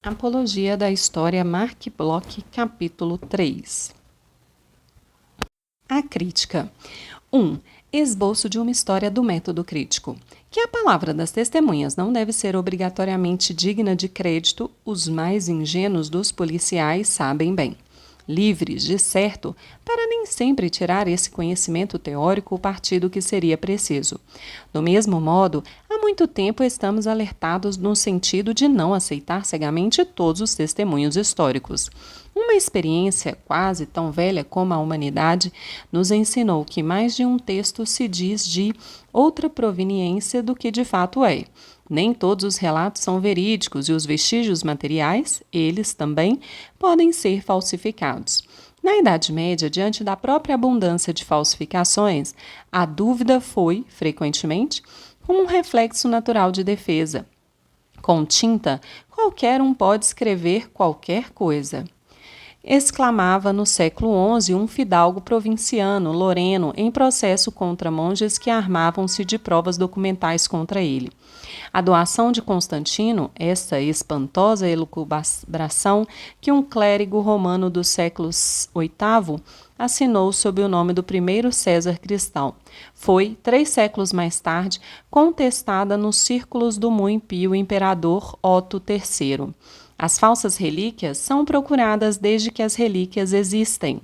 Apologia da História, Mark Bloch, capítulo 3. A crítica. 1. Esboço de uma história do método crítico. Que a palavra das testemunhas não deve ser obrigatoriamente digna de crédito, os mais ingênuos dos policiais sabem bem. Livres, de certo, para nem sempre tirar esse conhecimento teórico o partido que seria preciso. Do mesmo modo, há muito tempo estamos alertados no sentido de não aceitar cegamente todos os testemunhos históricos. Uma experiência quase tão velha como a humanidade nos ensinou que mais de um texto se diz de outra proveniência do que de fato é. Nem todos os relatos são verídicos e os vestígios materiais, eles também, podem ser falsificados. Na Idade Média, diante da própria abundância de falsificações, a dúvida foi, frequentemente, como um reflexo natural de defesa. Com tinta, qualquer um pode escrever qualquer coisa. Exclamava no século XI um fidalgo provinciano, loreno, em processo contra monges que armavam-se de provas documentais contra ele. A doação de Constantino, esta espantosa elucubração que um clérigo romano do século VIII assinou sob o nome do primeiro César cristão, foi, 3 séculos mais tarde, contestada nos círculos do muito impio imperador Otto III. As falsas relíquias são procuradas desde que as relíquias existem.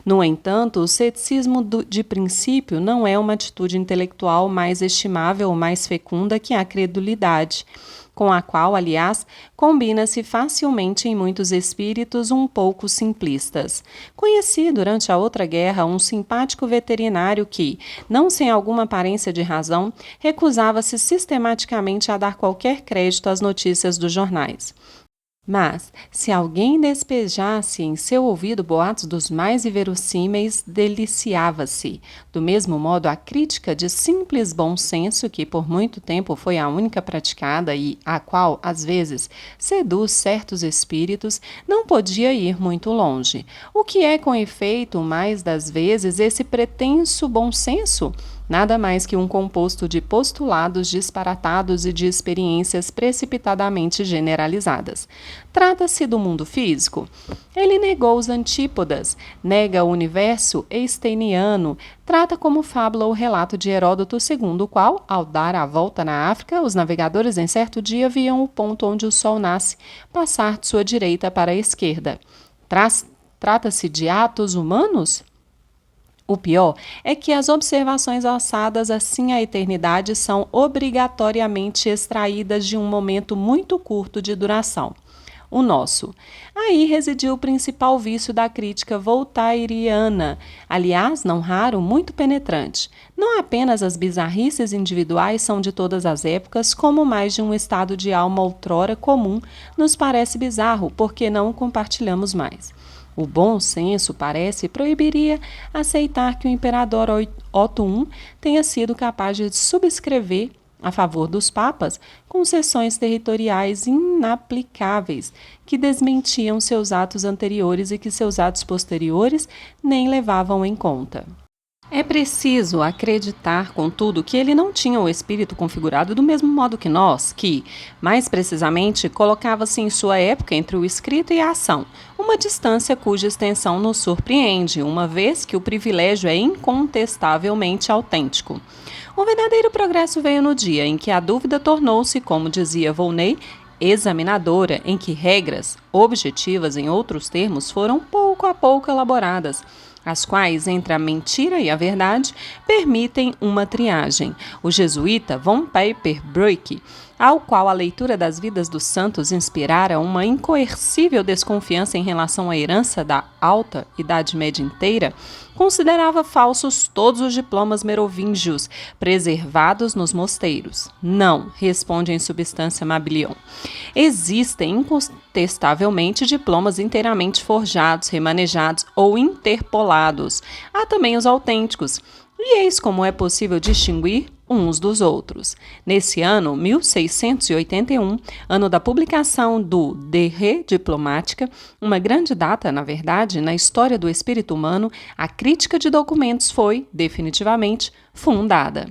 No entanto, o ceticismo de princípio não é uma atitude intelectual mais estimável ou mais fecunda que a credulidade, com a qual, aliás, combina-se facilmente em muitos espíritos um pouco simplistas. Conheci durante a outra guerra um simpático veterinário que, não sem alguma aparência de razão, recusava-se sistematicamente a dar qualquer crédito às notícias dos jornais. Mas, se alguém despejasse em seu ouvido boatos dos mais inverossímeis, deliciava-se. Do mesmo modo, a crítica de simples bom senso, que por muito tempo foi a única praticada e a qual, às vezes, seduz certos espíritos, não podia ir muito longe. O que é, com efeito, mais das vezes, esse pretenso bom senso? Nada mais que um composto de postulados disparatados e de experiências precipitadamente generalizadas. Trata-se do mundo físico? Ele negou os antípodas, nega o universo einsteiniano, trata como fábula o relato de Heródoto, segundo o qual, ao dar a volta na África, os navegadores em certo dia viam o ponto onde o sol nasce passar de sua direita para a esquerda. Trata-se de atos humanos? O pior é que as observações alçadas assim à eternidade são obrigatoriamente extraídas de um momento muito curto de duração. O nosso. Aí residiu o principal vício da crítica voltairiana, aliás, não raro, muito penetrante. Não apenas as bizarrices individuais são de todas as épocas, como mais de um estado de alma outrora comum nos parece bizarro, porque não o compartilhamos mais. O bom senso, parece, proibiria aceitar que o imperador Otto I tenha sido capaz de subscrever, a favor dos papas, concessões territoriais inaplicáveis, que desmentiam seus atos anteriores e que seus atos posteriores nem levavam em conta. É preciso acreditar, contudo, que ele não tinha o espírito configurado do mesmo modo que nós, que, mais precisamente, colocava-se em sua época entre o escrito e a ação, uma distância cuja extensão nos surpreende, uma vez que o privilégio é incontestavelmente autêntico. O verdadeiro progresso veio no dia em que a dúvida tornou-se, como dizia Volney, examinadora, em que regras, objetivas em outros termos, foram pouco a pouco elaboradas, as quais, entre a mentira e a verdade, permitem uma triagem. O jesuíta von Papenbroek, ao qual a leitura das vidas dos santos inspirara uma incoercível desconfiança em relação à herança da alta Idade Média inteira, considerava falsos todos os diplomas merovingios preservados nos mosteiros. Não, responde em substância Mabillon. Existem incontestavelmente diplomas inteiramente forjados, remanejados ou interpolados. Há também os autênticos. E eis como é possível distinguir uns dos outros. Nesse ano, 1681, ano da publicação do De Re Diplomatica, uma grande data, na verdade, na história do espírito humano, a crítica de documentos foi, definitivamente, fundada.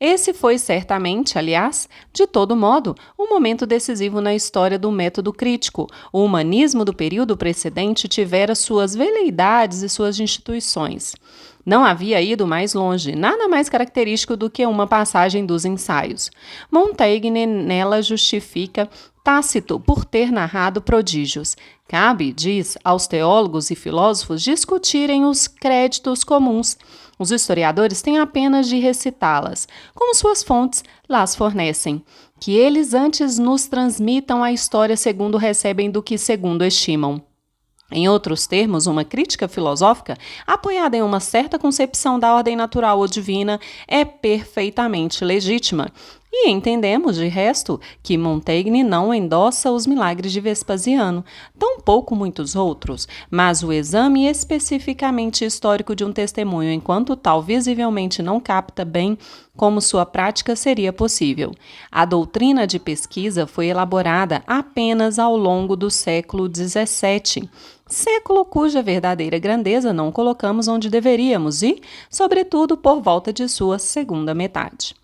Esse foi certamente, aliás, de todo modo, um momento decisivo na história do método crítico. O humanismo do período precedente tivera suas veleidades e suas instituições. Não havia ido mais longe, nada mais característico do que uma passagem dos ensaios. Montaigne nela justifica Tácito por ter narrado prodígios. Cabe, diz, aos teólogos e filósofos discutirem os créditos comuns. Os historiadores têm apenas de recitá-las, como suas fontes las fornecem. Que eles antes nos transmitam a história segundo recebem do que segundo estimam. Em outros termos, uma crítica filosófica, apoiada em uma certa concepção da ordem natural ou divina, é perfeitamente legítima. E entendemos, de resto, que Montaigne não endossa os milagres de Vespasiano, tampouco muitos outros, mas o exame especificamente histórico de um testemunho, enquanto tal visivelmente não capta bem como sua prática seria possível. A doutrina de pesquisa foi elaborada apenas ao longo do século XVII, século cuja verdadeira grandeza não colocamos onde deveríamos e, sobretudo, por volta de sua segunda metade.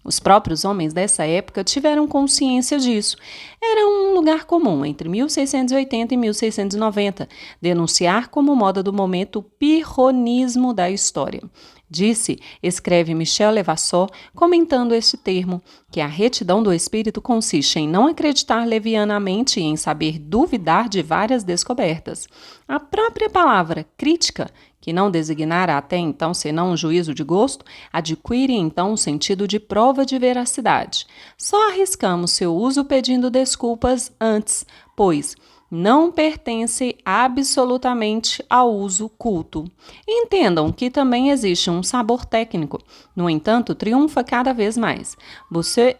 Os próprios homens dessa época tiveram consciência disso. Era um lugar comum, entre 1680 e 1690, denunciar como moda do momento o pirronismo da história. Disse, escreve Michel Levasseur, comentando este termo, que a retidão do espírito consiste em não acreditar levianamente e em saber duvidar de várias descobertas. A própria palavra crítica, que não designara até então senão um juízo de gosto, adquire então um sentido de prova de veracidade. Só arriscamos seu uso pedindo desculpas antes, pois não pertence absolutamente ao uso culto. Entendam que também existe um sabor técnico, no entanto, triunfa cada vez mais. Você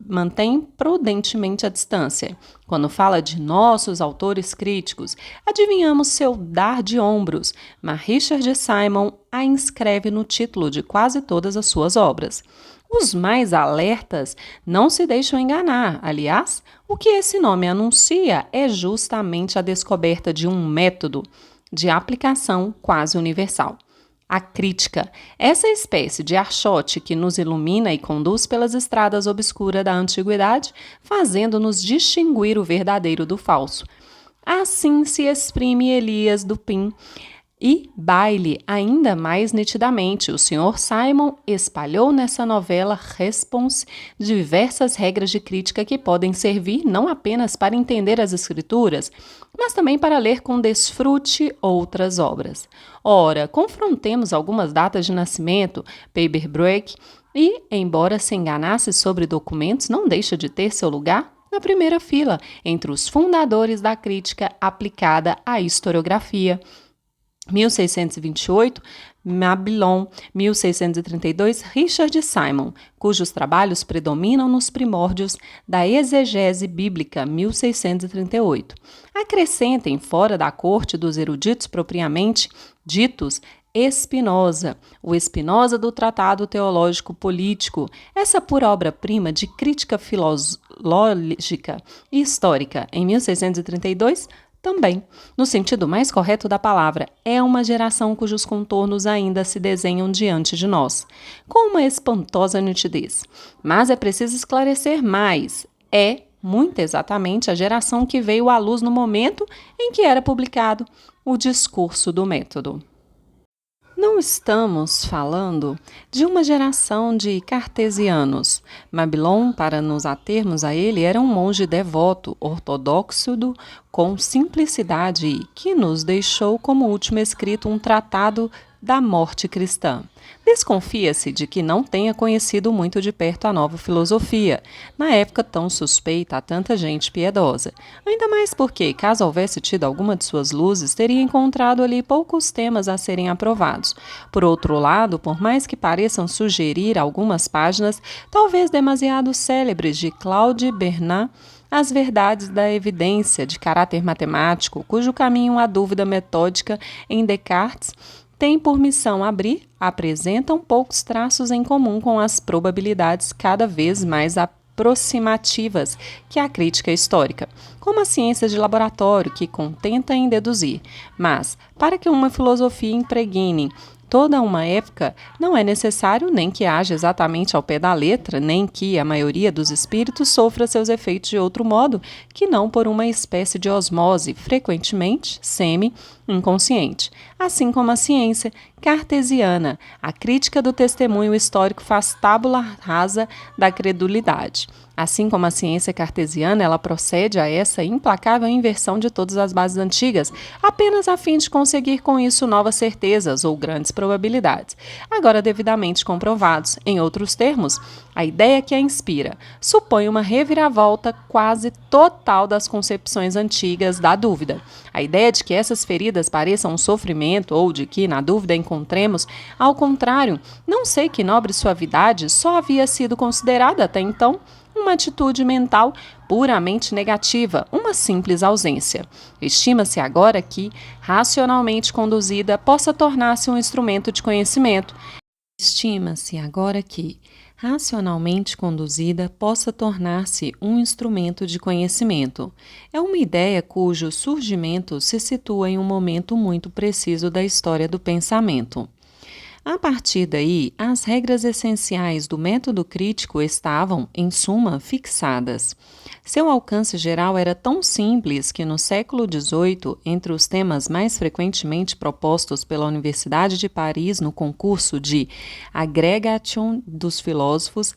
mantém prudentemente a distância. Quando fala de nossos autores críticos, adivinhamos seu dar de ombros, mas Richard Simon a inscreve no título de quase todas as suas obras. Os mais alertas não se deixam enganar. Aliás, o que esse nome anuncia é justamente a descoberta de um método de aplicação quase universal. A crítica, essa espécie de archote que nos ilumina e conduz pelas estradas obscuras da antiguidade, fazendo-nos distinguir o verdadeiro do falso. Assim se exprime Elias Dupin. E baile ainda mais nitidamente, o Sr. Simon espalhou nessa novela Response diversas regras de crítica que podem servir não apenas para entender as escrituras, mas também para ler com desfrute outras obras. Ora, confrontemos algumas datas de nascimento, paper break, e, embora se enganasse sobre documentos, não deixa de ter seu lugar na primeira fila, entre os fundadores da crítica aplicada à historiografia. 1628, Mabillon, 1632, Richard Simon, cujos trabalhos predominam nos primórdios da exegese bíblica, 1638. Acrescentem, fora da corte dos eruditos propriamente ditos, Spinoza, o Spinoza do Tratado Teológico Político, essa pura obra-prima de crítica filológica e histórica, em 1632, também, no sentido mais correto da palavra, é uma geração cujos contornos ainda se desenham diante de nós, com uma espantosa nitidez. Mas é preciso esclarecer mais. É, muito exatamente, a geração que veio à luz no momento em que era publicado o Discurso do Método. Não estamos falando de uma geração de cartesianos. Mabillon, para nos atermos a ele, era um monge devoto, ortodoxo, com simplicidade, que nos deixou como último escrito um tratado da morte cristã. Desconfia-se de que não tenha conhecido muito de perto a nova filosofia, na época tão suspeita a tanta gente piedosa. Ainda mais porque, caso houvesse tido alguma de suas luzes, teria encontrado ali poucos temas a serem aprovados. Por outro lado, por mais que pareçam sugerir algumas páginas, talvez demasiado célebres, de Claude Bernard, as verdades da evidência de caráter matemático, cujo caminho à dúvida metódica em Descartes tem por missão abrir, apresentam poucos traços em comum com as probabilidades cada vez mais aproximativas que a crítica histórica, como a ciência de laboratório que contenta em deduzir. Mas, para que uma filosofia impregne toda uma época, não é necessário nem que haja exatamente ao pé da letra, nem que a maioria dos espíritos sofra seus efeitos de outro modo, que não por uma espécie de osmose, frequentemente semi-inconsciente. Assim como a ciência cartesiana, a crítica do testemunho histórico faz tábula rasa da credulidade. Assim como a ciência cartesiana, ela procede a essa implacável inversão de todas as bases antigas, apenas a fim de conseguir com isso novas certezas ou grandes probabilidades, agora devidamente comprovados. Em outros termos, a ideia que a inspira supõe uma reviravolta quase total das concepções antigas da dúvida. A ideia de que essas feridas pareçam um sofrimento ou de que, na dúvida, encontremos, ao contrário, não sei que nobre suavidade só havia sido considerada até então uma atitude mental puramente negativa, uma simples ausência. Estima-se agora que, racionalmente conduzida, possa tornar-se um instrumento de conhecimento. Estima-se agora que, racionalmente conduzida, possa tornar-se um instrumento de conhecimento. É uma ideia cujo surgimento se situa em um momento muito preciso da história do pensamento. A partir daí, as regras essenciais do método crítico estavam, em suma, fixadas. Seu alcance geral era tão simples que, no século XVIII, entre os temas mais frequentemente propostos pela Universidade de Paris no concurso de Aggregation dos filósofos,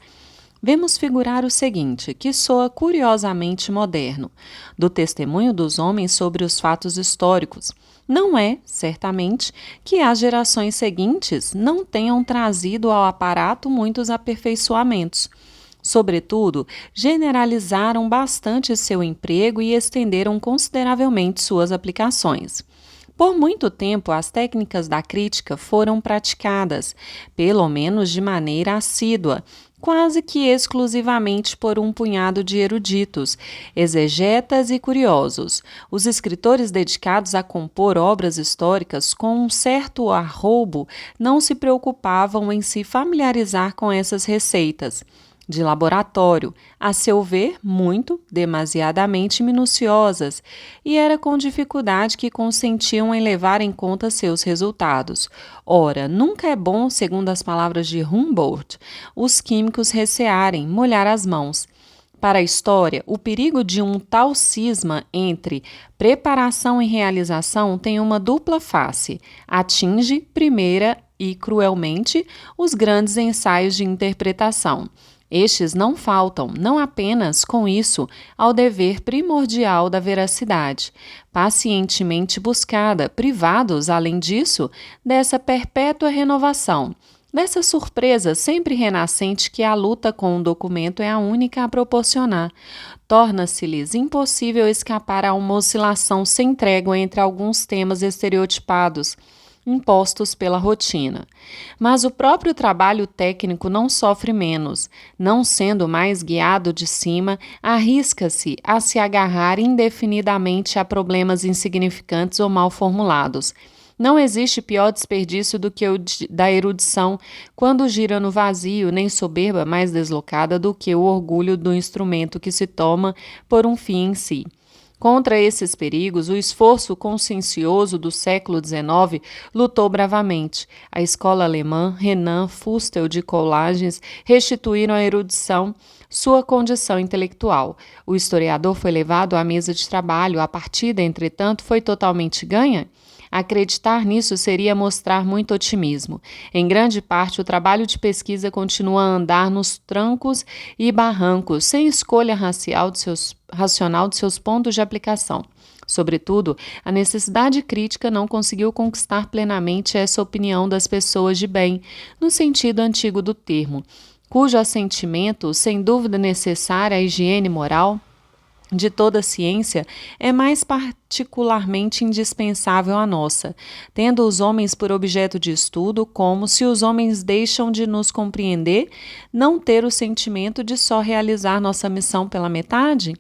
vemos figurar o seguinte, que soa curiosamente moderno, do testemunho dos homens sobre os fatos históricos. Não é, certamente, que as gerações seguintes não tenham trazido ao aparato muitos aperfeiçoamentos. Sobretudo, generalizaram bastante seu emprego e estenderam consideravelmente suas aplicações. Por muito tempo, as técnicas da crítica foram praticadas, pelo menos de maneira assídua, quase que exclusivamente por um punhado de eruditos, exegetas e curiosos. Os escritores dedicados a compor obras históricas com um certo arroubo não se preocupavam em se familiarizar com essas receitas de laboratório, a seu ver, demasiadamente minuciosas, e era com dificuldade que consentiam em levar em conta seus resultados. Ora, nunca é bom, segundo as palavras de Humboldt, os químicos recearem molhar as mãos. Para a história, o perigo de um tal cisma entre preparação e realização tem uma dupla face. Atinge, primeira e cruelmente, os grandes ensaios de interpretação. Estes não faltam, não apenas com isso, ao dever primordial da veracidade, pacientemente buscada, privados, além disso, dessa perpétua renovação, dessa surpresa sempre renascente que a luta com o documento é a única a proporcionar. Torna-se-lhes impossível escapar a uma oscilação sem trégua entre alguns temas estereotipados, impostos pela rotina. Mas o próprio trabalho técnico não sofre menos, não sendo mais guiado de cima, arrisca-se a se agarrar indefinidamente a problemas insignificantes ou mal formulados. Não existe pior desperdício do que o da erudição quando gira no vazio, nem soberba mais deslocada do que o orgulho do instrumento que se toma por um fim em si. Contra esses perigos, o esforço consciencioso do século XIX lutou bravamente. A escola alemã, Renan, Fustel de Collages, restituíram à erudição sua condição intelectual. O historiador foi levado à mesa de trabalho, a partida, entretanto, foi totalmente ganha? Acreditar nisso seria mostrar muito otimismo. Em grande parte, o trabalho de pesquisa continua a andar nos trancos e barrancos, sem escolha racional de seus pontos de aplicação. Sobretudo, a necessidade crítica não conseguiu conquistar plenamente essa opinião das pessoas de bem, no sentido antigo do termo, cujo assentimento, sem dúvida necessária à higiene moral de toda a ciência, é mais particularmente indispensável à nossa, tendo os homens por objeto de estudo, como, se os homens deixam de nos compreender, não ter o sentimento de só realizar nossa missão pela metade?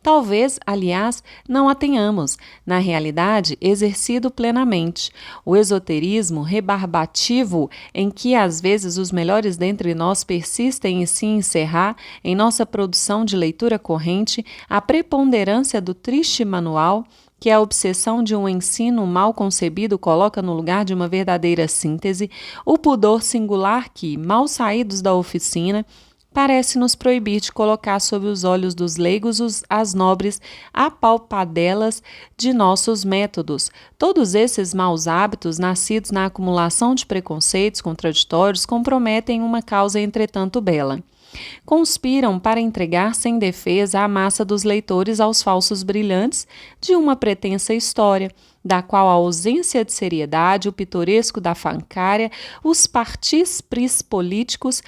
Talvez, aliás, não a tenhamos, na realidade, exercido plenamente. O esoterismo rebarbativo, em que às vezes os melhores dentre nós persistem em se encerrar em nossa produção de leitura corrente, a preponderância do triste manual, que a obsessão de um ensino mal concebido coloca no lugar de uma verdadeira síntese, o pudor singular que, mal saídos da oficina, parece nos proibir de colocar sob os olhos dos leigos as nobres apalpadelas de nossos métodos. Todos esses maus hábitos, nascidos na acumulação de preconceitos contraditórios, comprometem uma causa entretanto bela. Conspiram para entregar sem defesa a massa dos leitores aos falsos brilhantes de uma pretensa história, da qual a ausência de seriedade, o pitoresco da fancária, os partis pris políticos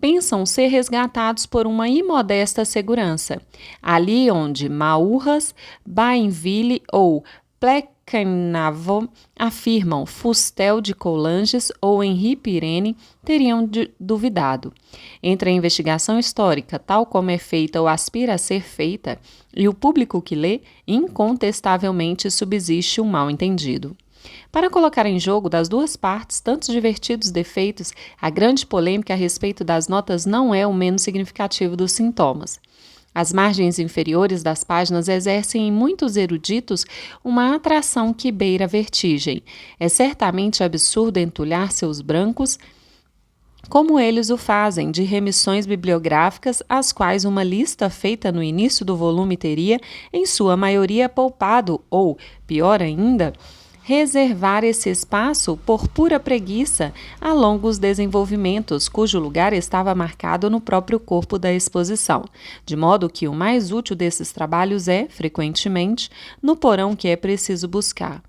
pensam ser resgatados por uma imodesta segurança. Ali onde Maurras, Bainville ou Plecanavo afirmam Fustel de Coulanges ou Henri Pirene teriam duvidado. Entre a investigação histórica, tal como é feita ou aspira a ser feita, e o público que lê, incontestavelmente subsiste um mal-entendido. Para colocar em jogo das duas partes tantos divertidos defeitos, a grande polêmica a respeito das notas não é o menos significativo dos sintomas. As margens inferiores das páginas exercem em muitos eruditos uma atração que beira a vertigem. É certamente absurdo entulhar seus brancos, como eles o fazem, de remissões bibliográficas, às quais uma lista feita no início do volume teria, em sua maioria, poupado ou, pior ainda, reservar esse espaço por pura preguiça a longos desenvolvimentos, cujo lugar estava marcado no próprio corpo da exposição, de modo que o mais útil desses trabalhos é, frequentemente, no porão que é preciso buscar.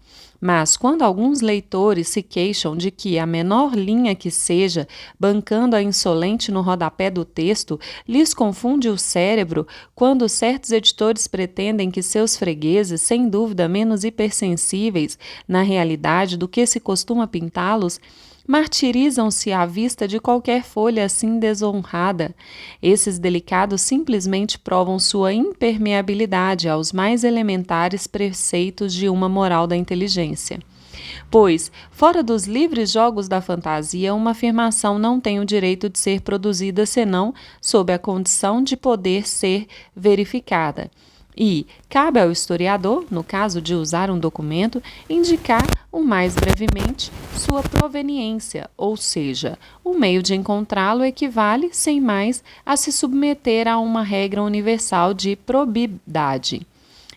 Mas, quando alguns leitores se queixam de que a menor linha que seja, bancando a insolente no rodapé do texto, lhes confunde o cérebro, quando certos editores pretendem que seus fregueses, sem dúvida menos hipersensíveis na realidade do que se costuma pintá-los, martirizam-se à vista de qualquer folha assim desonrada. Esses delicados simplesmente provam sua impermeabilidade aos mais elementares preceitos de uma moral da inteligência. Pois, fora dos livres jogos da fantasia, uma afirmação não tem o direito de ser produzida senão sob a condição de poder ser verificada. E cabe ao historiador, no caso de usar um documento, indicar o mais brevemente sua proveniência, ou seja, o meio de encontrá-lo equivale, sem mais, a se submeter a uma regra universal de probidade.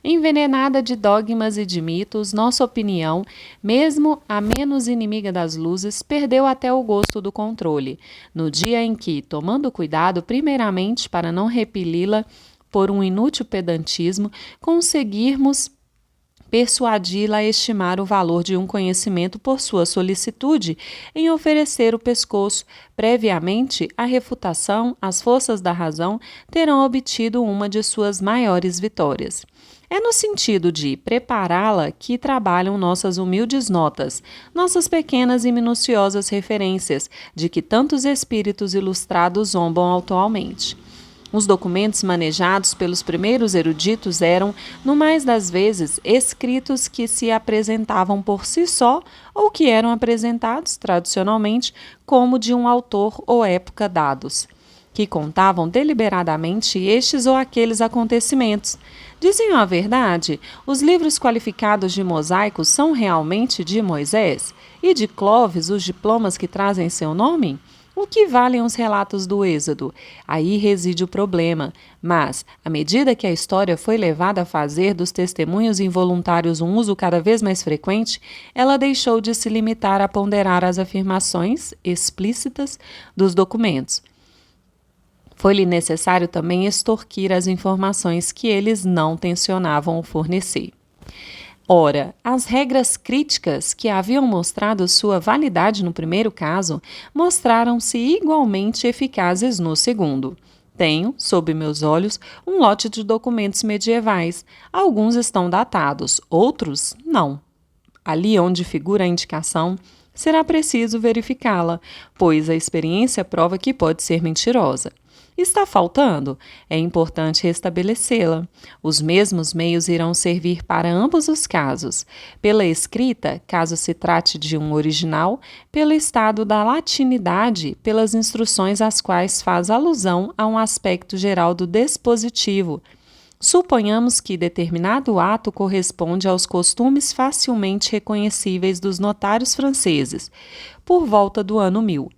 Envenenada de dogmas e de mitos, nossa opinião, mesmo a menos inimiga das luzes, perdeu até o gosto do controle, no dia em que, tomando cuidado primeiramente para não repeli-la por um inútil pedantismo, conseguirmos persuadi-la a estimar o valor de um conhecimento por sua solicitude em oferecer o pescoço. Previamente, a refutação, as forças da razão terão obtido uma de suas maiores vitórias. É no sentido de prepará-la que trabalham nossas humildes notas, nossas pequenas e minuciosas referências, de que tantos espíritos ilustrados zombam atualmente. Os documentos manejados pelos primeiros eruditos eram, no mais das vezes, escritos que se apresentavam por si só ou que eram apresentados, tradicionalmente, como de um autor ou época dados, que contavam deliberadamente estes ou aqueles acontecimentos. Diziam a verdade, os livros qualificados de mosaicos são realmente de Moisés? E de Clovis os diplomas que trazem seu nome? O que valem os relatos do Êxodo? Aí reside o problema, mas, à medida que a história foi levada a fazer dos testemunhos involuntários um uso cada vez mais frequente, ela deixou de se limitar a ponderar as afirmações explícitas dos documentos. Foi-lhe necessário também extorquir as informações que eles não tencionavam fornecer. Ora, as regras críticas que haviam mostrado sua validade no primeiro caso mostraram-se igualmente eficazes no segundo. Tenho, sob meus olhos, um lote de documentos medievais. Alguns estão datados, outros não. Ali onde figura a indicação, será preciso verificá-la, pois a experiência prova que pode ser mentirosa. Está faltando? É importante restabelecê-la. Os mesmos meios irão servir para ambos os casos. Pela escrita, caso se trate de um original, pelo estado da latinidade, pelas instruções às quais faz alusão a um aspecto geral do dispositivo. Suponhamos que determinado ato corresponde aos costumes facilmente reconhecíveis dos notários franceses, por volta do ano 1000.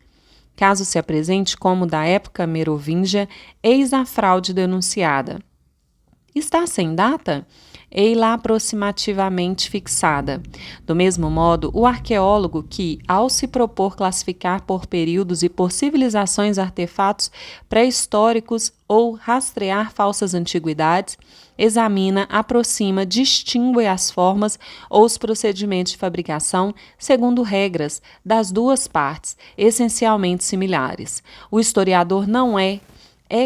Caso se apresente como da época merovíngia, eis a fraude denunciada. Está sem data? Ei-la aproximativamente fixada. Do mesmo modo, o arqueólogo que, ao se propor classificar por períodos e por civilizações artefatos pré-históricos ou rastrear falsas antiguidades, examina, aproxima, distingue as formas ou os procedimentos de fabricação segundo regras das duas partes, essencialmente similares. O historiador não é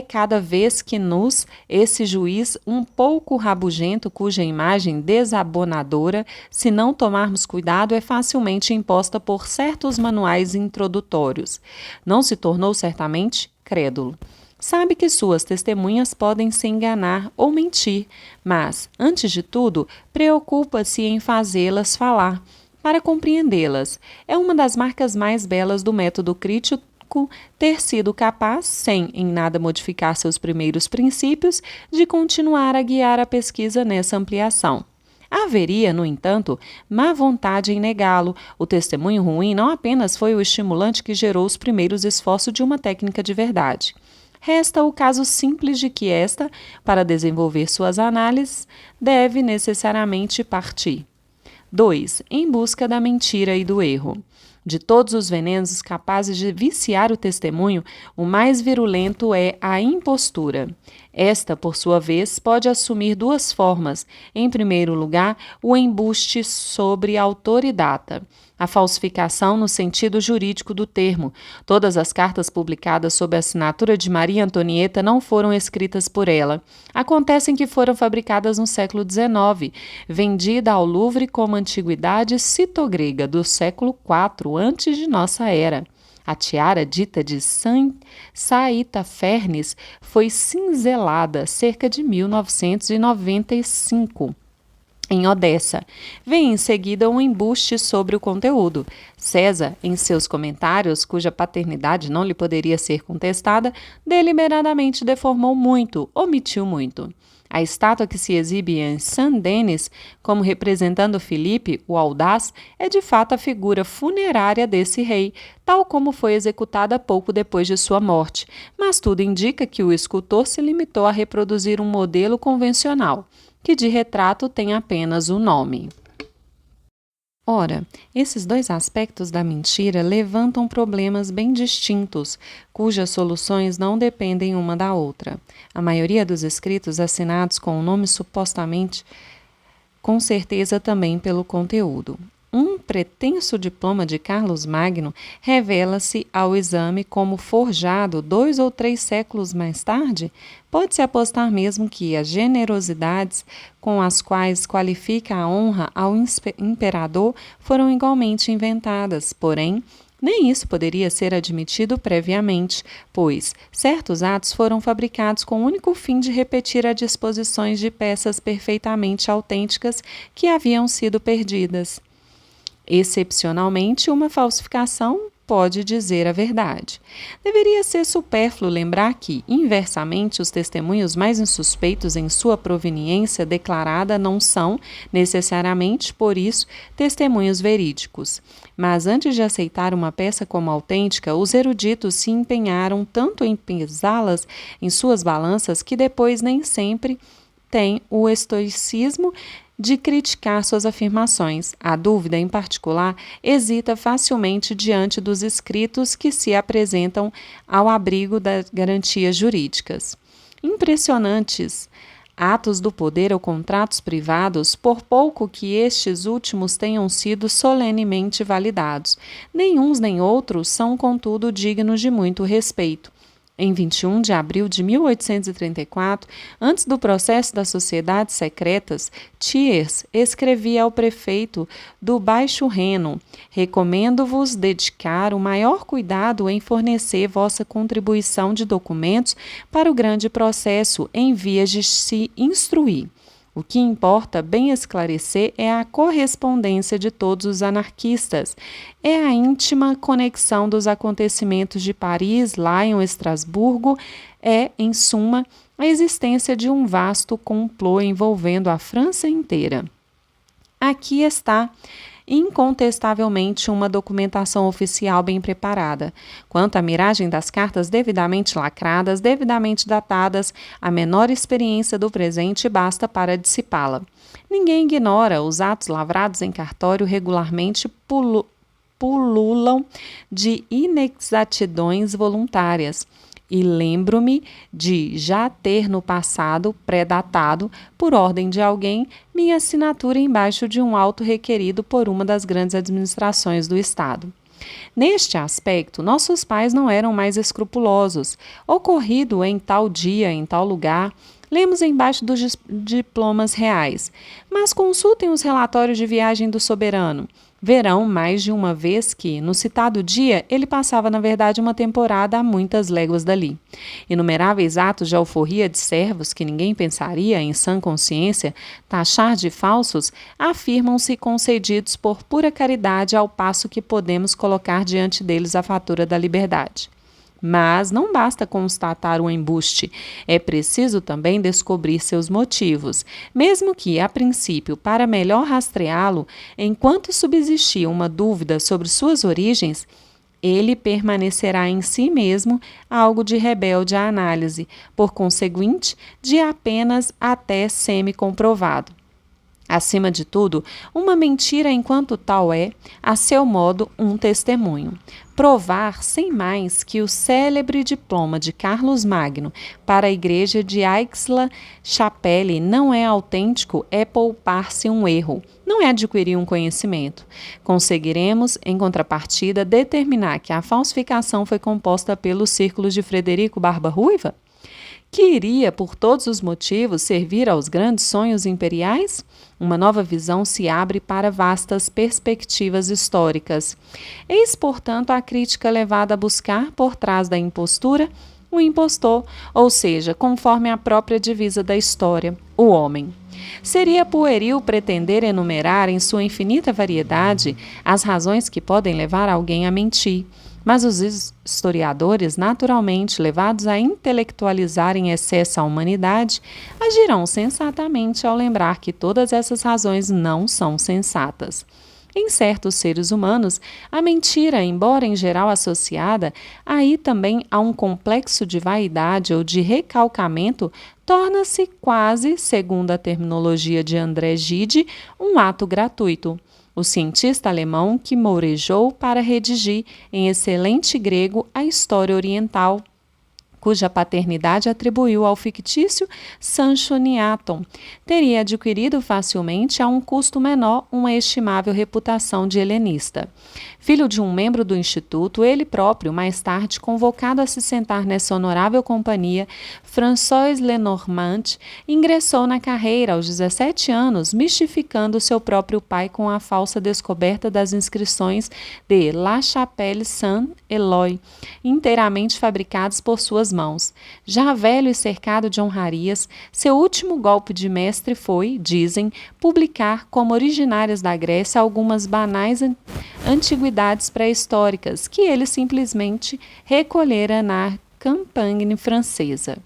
cada vez que nos esse juiz um pouco rabugento, cuja imagem desabonadora, se não tomarmos cuidado, é facilmente imposta por certos manuais introdutórios. Não se tornou certamente crédulo. Sabe que suas testemunhas podem se enganar ou mentir, mas, antes de tudo, preocupa-se em fazê-las falar, para compreendê-las. É uma das marcas mais belas do método crítico ter sido capaz, sem em nada modificar seus primeiros princípios, de continuar a guiar a pesquisa nessa ampliação. Haveria, no entanto, má vontade em negá-lo. O testemunho ruim não apenas foi o estimulante que gerou os primeiros esforços de uma técnica de verdade. Resta o caso simples de que esta, para desenvolver suas análises, deve necessariamente partir. 2. Em busca da mentira e do erro. De todos os venenos capazes de viciar o testemunho, o mais virulento é a impostura. Esta, por sua vez, pode assumir duas formas. Em primeiro lugar, o embuste sobre autoridade. A falsificação no sentido jurídico do termo. Todas as cartas publicadas sob a assinatura de Maria Antonieta não foram escritas por ela. Acontecem que foram fabricadas no século XIX, vendida ao Louvre como antiguidade citogrega do século IV antes de nossa era. A tiara dita de Saítafernes foi cinzelada cerca de 1995. Em Odessa. Vem em seguida um embuste sobre o conteúdo. César, em seus comentários, cuja paternidade não lhe poderia ser contestada, deliberadamente deformou muito, omitiu muito. A estátua que se exibe em Saint-Denis, como representando Filipe, o audaz, é de fato a figura funerária desse rei, tal como foi executada pouco depois de sua morte, mas tudo indica que o escultor se limitou a reproduzir um modelo convencional, que de retrato tem apenas o nome. Ora, esses dois aspectos da mentira levantam problemas bem distintos, cujas soluções não dependem uma da outra. A maioria dos escritos assinados com o nome supostamente, com certeza também pelo conteúdo. Um pretenso diploma de Carlos Magno revela-se ao exame como forjado 2 ou 3 séculos mais tarde? Pode-se apostar mesmo que as generosidades com as quais qualifica a honra ao imperador foram igualmente inventadas, porém, nem isso poderia ser admitido previamente, pois certos atos foram fabricados com o único fim de repetir as disposições de peças perfeitamente autênticas que haviam sido perdidas. Excepcionalmente, uma falsificação pode dizer a verdade. Deveria ser supérfluo lembrar que, inversamente, os testemunhos mais insuspeitos em sua proveniência declarada não são, necessariamente, por isso, testemunhos verídicos. Mas antes de aceitar uma peça como autêntica, os eruditos se empenharam tanto em pesá-las em suas balanças que depois nem sempre têm o estoicismo de criticar suas afirmações. A dúvida, em particular, hesita facilmente diante dos escritos que se apresentam ao abrigo das garantias jurídicas. Impressionantes atos do poder ou contratos privados, por pouco que estes últimos tenham sido solenemente validados. Nem uns nem outros são, contudo, dignos de muito respeito. Em 21 de abril de 1834, antes do processo das sociedades secretas, Thiers escrevia ao prefeito do Baixo Reno: recomendo-vos dedicar o maior cuidado em fornecer vossa contribuição de documentos para o grande processo em vias de se instruir. O que importa bem esclarecer é a correspondência de todos os anarquistas, é a íntima conexão dos acontecimentos de Paris, Lyon, Estrasburgo, é, em suma, a existência de um vasto complô envolvendo a França inteira. Aqui está incontestavelmente uma documentação oficial bem preparada. Quanto à miragem das cartas devidamente lacradas, devidamente datadas, a menor experiência do presente basta para dissipá-la. Ninguém ignora os atos lavrados em cartório regularmente pululam de inexatidões voluntárias. E lembro-me de já ter no passado pré-datado, por ordem de alguém, minha assinatura embaixo de um auto requerido por uma das grandes administrações do Estado. Neste aspecto, nossos pais não eram mais escrupulosos. Ocorrido em tal dia, em tal lugar, lemos embaixo dos diplomas reais. Mas consultem os relatórios de viagem do soberano. Verão mais de uma vez que, no citado dia, ele passava, na verdade, uma temporada a muitas léguas dali. Inumeráveis atos de alforria de servos que ninguém pensaria, em sã consciência, taxar de falsos, afirmam-se concedidos por pura caridade, ao passo que podemos colocar diante deles a fatura da liberdade. Mas não basta constatar o embuste, é preciso também descobrir seus motivos, mesmo que, a princípio, para melhor rastreá-lo, enquanto subsistir uma dúvida sobre suas origens, ele permanecerá em si mesmo algo de rebelde à análise, por conseguinte, de apenas até semi-comprovado. Acima de tudo, uma mentira enquanto tal é, a seu modo, um testemunho. Provar, sem mais, que o célebre diploma de Carlos Magno para a igreja de Aix-la-Chapelle não é autêntico é poupar-se um erro, não é adquirir um conhecimento. Conseguiremos, em contrapartida, determinar que a falsificação foi composta pelos círculos de Frederico Barba Ruiva? Que iria, por todos os motivos, servir aos grandes sonhos imperiais? Uma nova visão se abre para vastas perspectivas históricas. Eis, portanto, a crítica levada a buscar, por trás da impostura, o impostor, ou seja, conforme a própria divisa da história, o homem. Seria pueril pretender enumerar, em sua infinita variedade, as razões que podem levar alguém a mentir. Mas os historiadores, naturalmente levados a intelectualizar em excesso a humanidade, agirão sensatamente ao lembrar que todas essas razões não são sensatas. Em certos seres humanos, a mentira, embora em geral associada, aí também a um complexo de vaidade ou de recalcamento, torna-se quase, segundo a terminologia de André Gide, um ato gratuito. O cientista alemão que mourejou para redigir, em excelente grego, a história oriental, cuja paternidade atribuiu ao fictício Sanchoniathon, teria adquirido facilmente a um custo menor uma estimável reputação de helenista. Filho de um membro do Instituto, ele próprio, mais tarde, convocado a se sentar nessa honorável companhia, François Lenormand, ingressou na carreira aos 17 anos, mistificando seu próprio pai com a falsa descoberta das inscrições de La Chapelle Saint-Éloi, inteiramente fabricadas por suas mãos. Já velho e cercado de honrarias, seu último golpe de mestre foi, dizem, publicar como originárias da Grécia algumas banais antiguidades pré-históricas que ele simplesmente recolhera na Campagne francesa.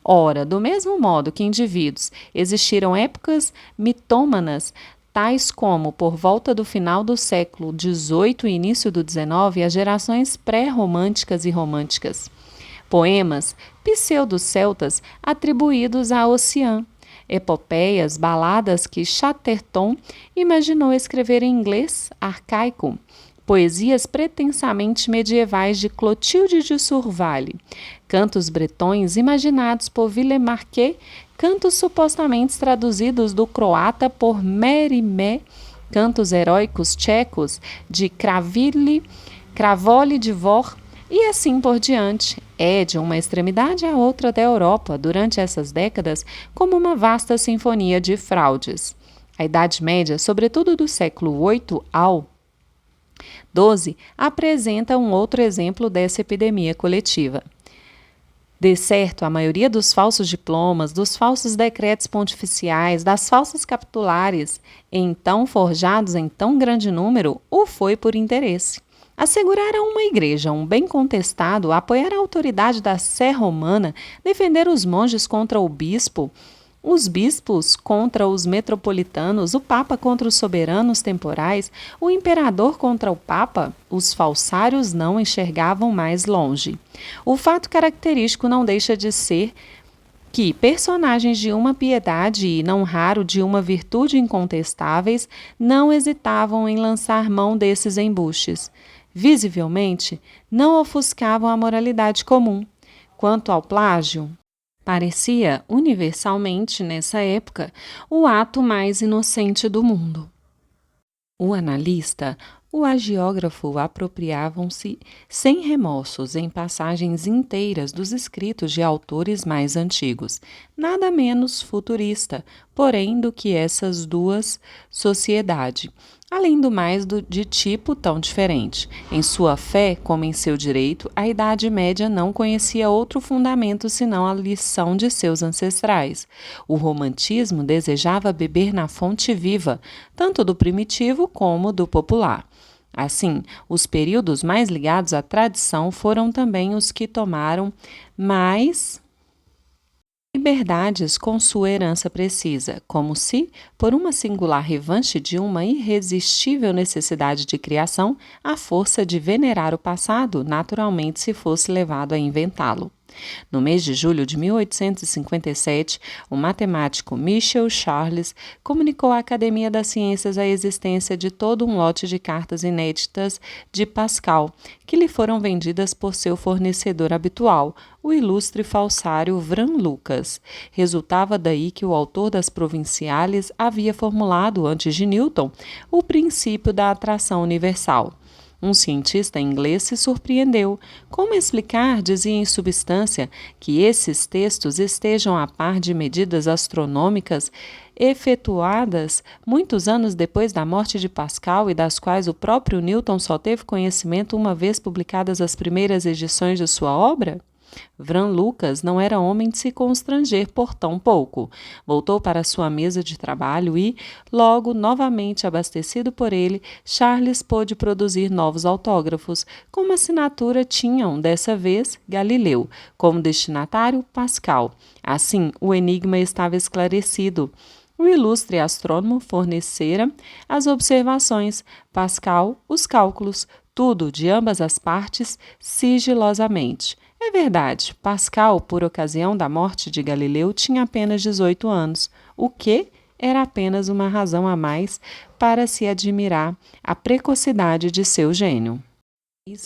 Ora, do mesmo modo que indivíduos existiram épocas mitômanas, tais como, por volta do final do século XVIII e início do XIX, as gerações pré-românticas e românticas. Poemas pseudo-celtas atribuídos a Ossian, epopeias, baladas que Chatterton imaginou escrever em inglês arcaico, poesias pretensamente medievais de Clotilde de Survalle, cantos bretões imaginados por Villemarqué, cantos supostamente traduzidos do croata por Mérimée, cantos heróicos tchecos de Kravoli Dvor, E assim por diante, é de uma extremidade à outra da Europa durante essas décadas como uma vasta sinfonia de fraudes. A Idade Média, sobretudo do século VIII ao XII, apresenta um outro exemplo dessa epidemia coletiva. De certo, a maioria dos falsos diplomas, dos falsos decretos pontificiais, das falsas capitulares, então forjados em tão grande número, o foi por interesse. Assegurar a uma igreja um bem contestado, apoiar a autoridade da Sé romana, defender os monges contra o bispo, os bispos contra os metropolitanos, o papa contra os soberanos temporais, o imperador contra o papa, os falsários não enxergavam mais longe. O fato característico não deixa de ser que personagens de uma piedade e, não raro, de uma virtude incontestáveis, não hesitavam em lançar mão desses embuches. Visivelmente, não ofuscavam a moralidade comum. Quanto ao plágio, parecia, universalmente nessa época, o ato mais inocente do mundo. O analista, o agiógrafo apropriavam-se sem remorsos em passagens inteiras dos escritos de autores mais antigos, nada menos futurista, porém, do que essas duas sociedades. Além do mais de tipo tão diferente. Em sua fé, como em seu direito, a Idade Média não conhecia outro fundamento senão a lição de seus ancestrais. O romantismo desejava beber na fonte viva, tanto do primitivo como do popular. Assim, os períodos mais ligados à tradição foram também os que tomaram mais liberdades com sua herança precisa, como se, por uma singular revanche de uma irresistível necessidade de criação, a força de venerar o passado naturalmente se fosse levado a inventá-lo. No mês de julho de 1857, o matemático Michel Charles comunicou à Academia das Ciências a existência de todo um lote de cartas inéditas de Pascal, que lhe foram vendidas por seu fornecedor habitual, o ilustre falsário Vran Lucas. Resultava daí que o autor das Provinciales havia formulado, antes de Newton, o princípio da atração universal. Um cientista inglês se surpreendeu. Como explicar, dizia em substância, que esses textos estejam a par de medidas astronômicas efetuadas muitos anos depois da morte de Pascal e das quais o próprio Newton só teve conhecimento uma vez publicadas as primeiras edições de sua obra? Vran Lucas não era homem de se constranger por tão pouco. Voltou para sua mesa de trabalho e, logo novamente abastecido por ele, Charles pôde produzir novos autógrafos. Como assinatura tinham, dessa vez, Galileu, como destinatário, Pascal. Assim, o enigma estava esclarecido. O ilustre astrônomo fornecera as observações, Pascal os cálculos, tudo de ambas as partes sigilosamente. É verdade, Pascal, por ocasião da morte de Galileu, tinha apenas 18 anos, o que era apenas uma razão a mais para se admirar a precocidade de seu gênio.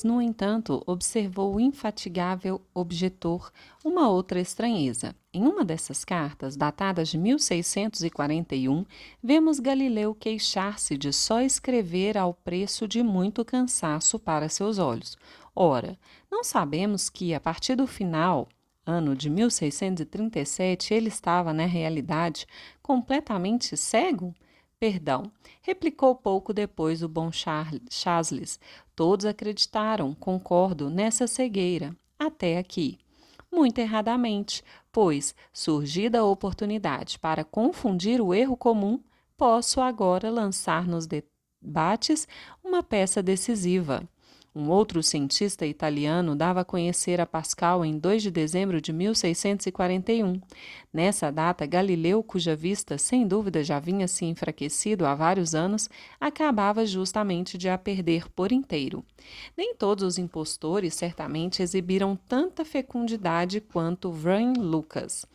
No entanto, observou o infatigável objetor uma outra estranheza. Em uma dessas cartas, datadas de 1641, vemos Galileu queixar-se de só escrever ao preço de muito cansaço para seus olhos. Ora, não sabemos que, a partir do final, ano de 1637, ele estava, na realidade, completamente cego? Perdão, replicou pouco depois o bom Charles. Todos acreditaram, concordo, nessa cegueira, até aqui. Muito erradamente, pois, surgida a oportunidade para confundir o erro comum, posso agora lançar nos debates uma peça decisiva. Um outro cientista italiano dava a conhecer a Pascal em 2 de dezembro de 1641. Nessa data, Galileu, cuja vista sem dúvida já vinha se enfraquecido há vários anos, acabava justamente de a perder por inteiro. Nem todos os impostores certamente exibiram tanta fecundidade quanto Vran Lucas.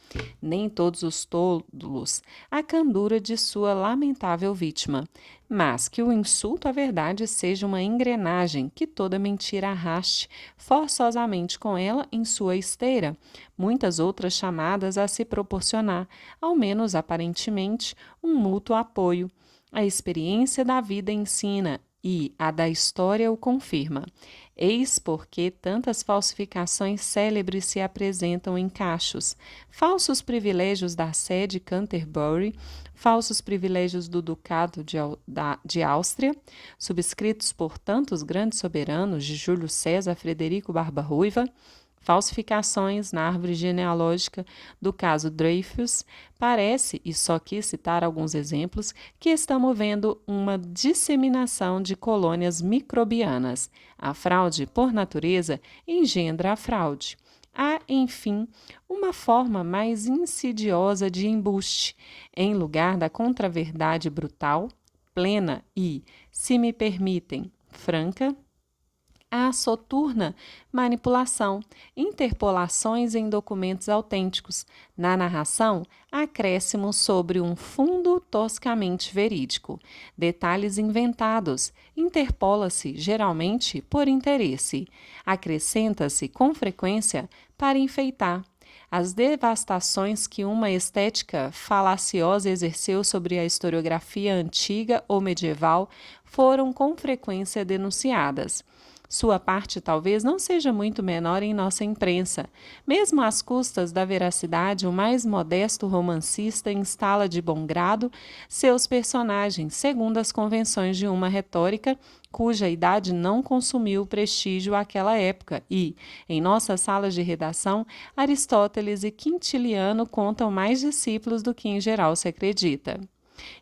Nem todos os tolos a candura de sua lamentável vítima. Mas que o insulto à verdade seja uma engrenagem que toda mentira arraste forçosamente com ela em sua esteira, muitas outras chamadas a se proporcionar, ao menos aparentemente, um mútuo apoio. A experiência da vida ensina, e a da história o confirma. Eis porque tantas falsificações célebres se apresentam em cachos. Falsos privilégios da sé de Canterbury, falsos privilégios do Ducado de Áustria, subscritos por tantos grandes soberanos de Júlio César a Frederico Barba Ruiva, falsificações na árvore genealógica do caso Dreyfus, parece, e só quis citar alguns exemplos, que estamos vendo uma disseminação de colônias microbianas. A fraude, por natureza, engendra a fraude. Há, enfim, uma forma mais insidiosa de embuste, em lugar da contraverdade brutal, plena e, se me permitem, franca, a soturna manipulação, interpolações em documentos autênticos. Na narração, acréscimos sobre um fundo toscamente verídico. Detalhes inventados. Interpola-se, geralmente, por interesse. Acrescenta-se, com frequência, para enfeitar. As devastações que uma estética falaciosa exerceu sobre a historiografia antiga ou medieval foram com frequência denunciadas. Sua parte talvez não seja muito menor em nossa imprensa. Mesmo às custas da veracidade, o mais modesto romancista instala de bom grado seus personagens, segundo as convenções de uma retórica cuja idade não consumiu o prestígio àquela época e, em nossas salas de redação, Aristóteles e Quintiliano contam mais discípulos do que em geral se acredita.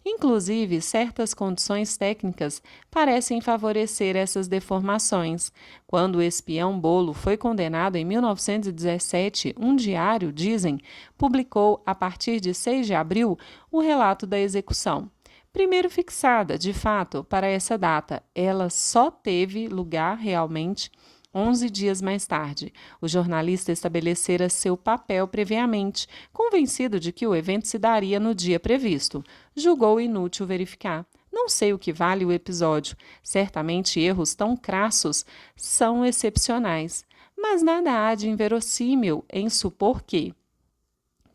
Inclusive, certas condições técnicas parecem favorecer essas deformações. Quando o espião Bolo foi condenado em 1917, um diário, dizem, publicou, a partir de 6 de abril, o relato da execução. Primeiro fixada, de fato, para essa data, ela só teve lugar realmente 11 dias mais tarde. O jornalista estabelecera seu papel previamente, convencido de que o evento se daria no dia previsto. Julgou inútil verificar. Não sei o que vale o episódio. Certamente erros tão crassos são excepcionais. Mas nada há de inverossímil em supor que,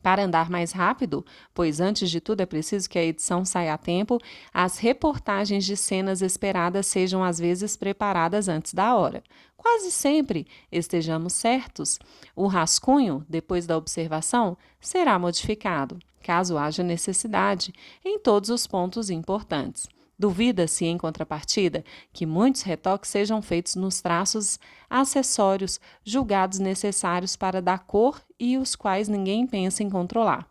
para andar mais rápido, pois antes de tudo é preciso que a edição saia a tempo, as reportagens de cenas esperadas sejam às vezes preparadas antes da hora. Quase sempre, estejamos certos, o rascunho, depois da observação, será modificado, caso haja necessidade, em todos os pontos importantes. Duvida-se, em contrapartida, que muitos retoques sejam feitos nos traços acessórios julgados necessários para dar cor e os quais ninguém pensa em controlar.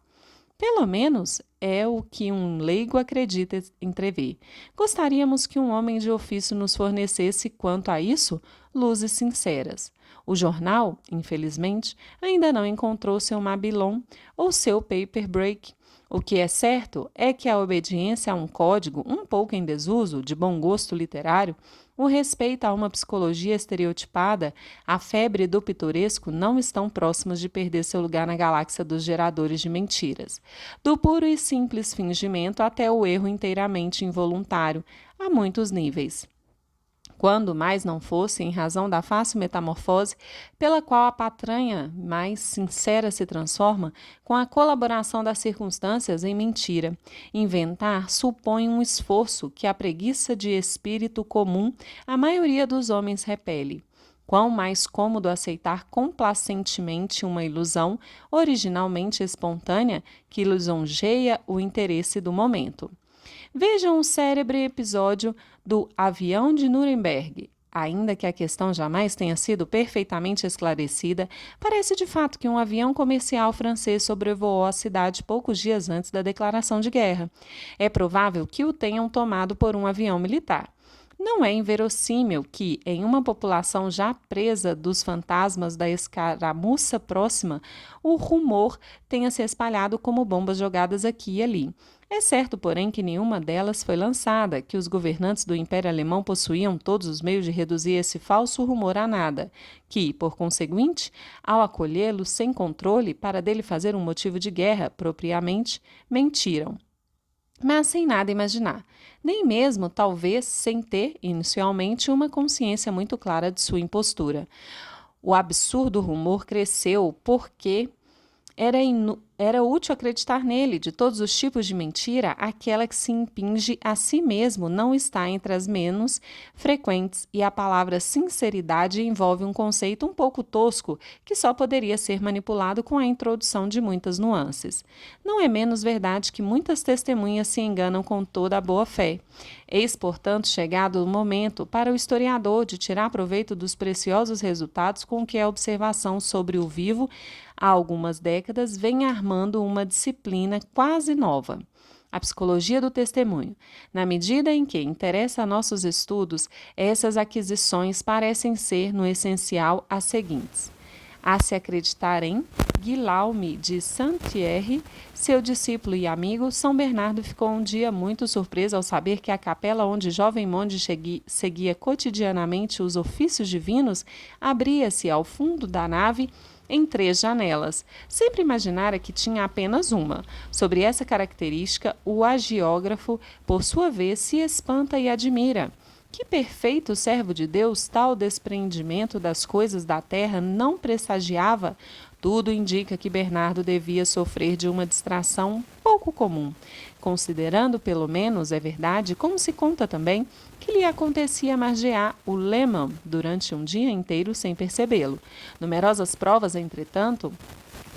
Pelo menos é o que um leigo acredita entrever. Gostaríamos que um homem de ofício nos fornecesse, quanto a isso, luzes sinceras. O jornal, infelizmente, ainda não encontrou seu Mabilon ou seu paper break. O que é certo é que a obediência a um código um pouco em desuso, de bom gosto literário, o respeito a uma psicologia estereotipada, a febre do pitoresco não estão próximos de perder seu lugar na galáxia dos geradores de mentiras. Do puro e simples fingimento até o erro inteiramente involuntário, a muitos níveis. Quando mais não fosse, em razão da fácil metamorfose pela qual a patranha mais sincera se transforma, com a colaboração das circunstâncias em mentira. Inventar supõe um esforço que a preguiça de espírito comum a maioria dos homens repele. Quão mais cômodo aceitar complacentemente uma ilusão originalmente espontânea que lisonjeia o interesse do momento. Vejam o célebre episódio do avião de Nuremberg. Ainda que a questão jamais tenha sido perfeitamente esclarecida, parece de fato que um avião comercial francês sobrevoou a cidade poucos dias antes da declaração de guerra. É provável que o tenham tomado por um avião militar. Não é inverossímil que, em uma população já presa dos fantasmas da escaramuça próxima, o rumor tenha se espalhado como bombas jogadas aqui e ali. É certo, porém, que nenhuma delas foi lançada, que os governantes do Império Alemão possuíam todos os meios de reduzir esse falso rumor a nada, que, por conseguinte, ao acolhê-lo sem controle para dele fazer um motivo de guerra, propriamente, mentiram. Mas sem nada imaginar, nem mesmo, talvez, sem ter, inicialmente, uma consciência muito clara de sua impostura. O absurdo rumor cresceu porque Era útil acreditar nele, de todos os tipos de mentira, aquela que se impinge a si mesmo não está entre as menos frequentes, e a palavra sinceridade envolve um conceito um pouco tosco que só poderia ser manipulado com a introdução de muitas nuances. Não é menos verdade que muitas testemunhas se enganam com toda a boa fé. Eis, portanto, chegado o momento para o historiador de tirar proveito dos preciosos resultados com que a observação sobre o vivo há algumas décadas vem armando uma disciplina quase nova, a psicologia do testemunho. Na medida em que interessa a nossos estudos, essas aquisições parecem ser, no essencial, as seguintes. A se acreditar em Guillaume de Saint-Thierry, seu discípulo e amigo, São Bernardo ficou um dia muito surpreso ao saber que a capela onde jovem monge seguia cotidianamente os ofícios divinos abria-se ao fundo da nave em 3 janelas. Sempre imaginara que tinha apenas uma. Sobre essa característica, o agiógrafo, por sua vez, se espanta e admira. Que perfeito servo de Deus tal desprendimento das coisas da terra não pressagiava? Tudo indica que Bernardo devia sofrer de uma distração pouco comum, considerando, pelo menos, é verdade, como se conta também, que lhe acontecia margear o Lehmann durante um dia inteiro sem percebê-lo. Numerosas provas, entretanto,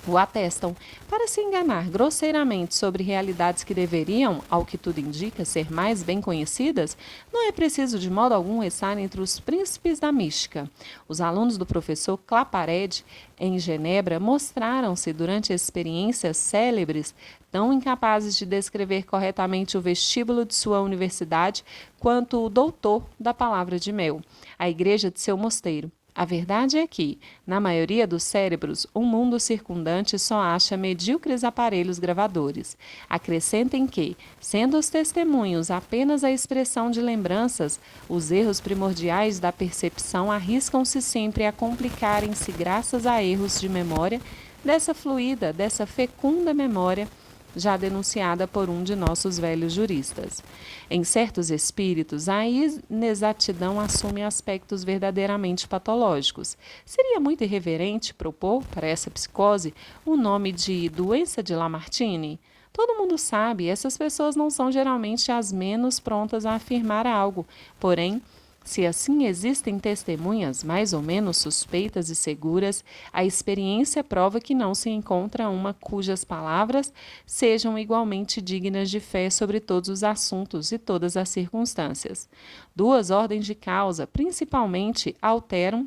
o atestam. Para se enganar grosseiramente sobre realidades que deveriam, ao que tudo indica, ser mais bem conhecidas, não é preciso de modo algum estar entre os príncipes da mística. Os alunos do professor Claparède, em Genebra, mostraram-se, durante experiências célebres, tão incapazes de descrever corretamente o vestíbulo de sua universidade quanto o doutor da palavra de mel, a igreja de seu mosteiro. A verdade é que, na maioria dos cérebros, o mundo circundante só acha medíocres aparelhos gravadores. Acrescentem que, sendo os testemunhos apenas a expressão de lembranças, os erros primordiais da percepção arriscam-se sempre a complicarem-se graças a erros de memória, dessa fluida, dessa fecunda memória, já denunciada por um de nossos velhos juristas. Em certos espíritos, a inexatidão assume aspectos verdadeiramente patológicos. Seria muito irreverente propor, para essa psicose, o nome de doença de Lamartine? Todo mundo sabe, essas pessoas não são geralmente as menos prontas a afirmar algo, porém, se assim existem testemunhas mais ou menos suspeitas e seguras, a experiência prova que não se encontra uma cujas palavras sejam igualmente dignas de fé sobre todos os assuntos e todas as circunstâncias. 2 ordens de causa, principalmente, alteram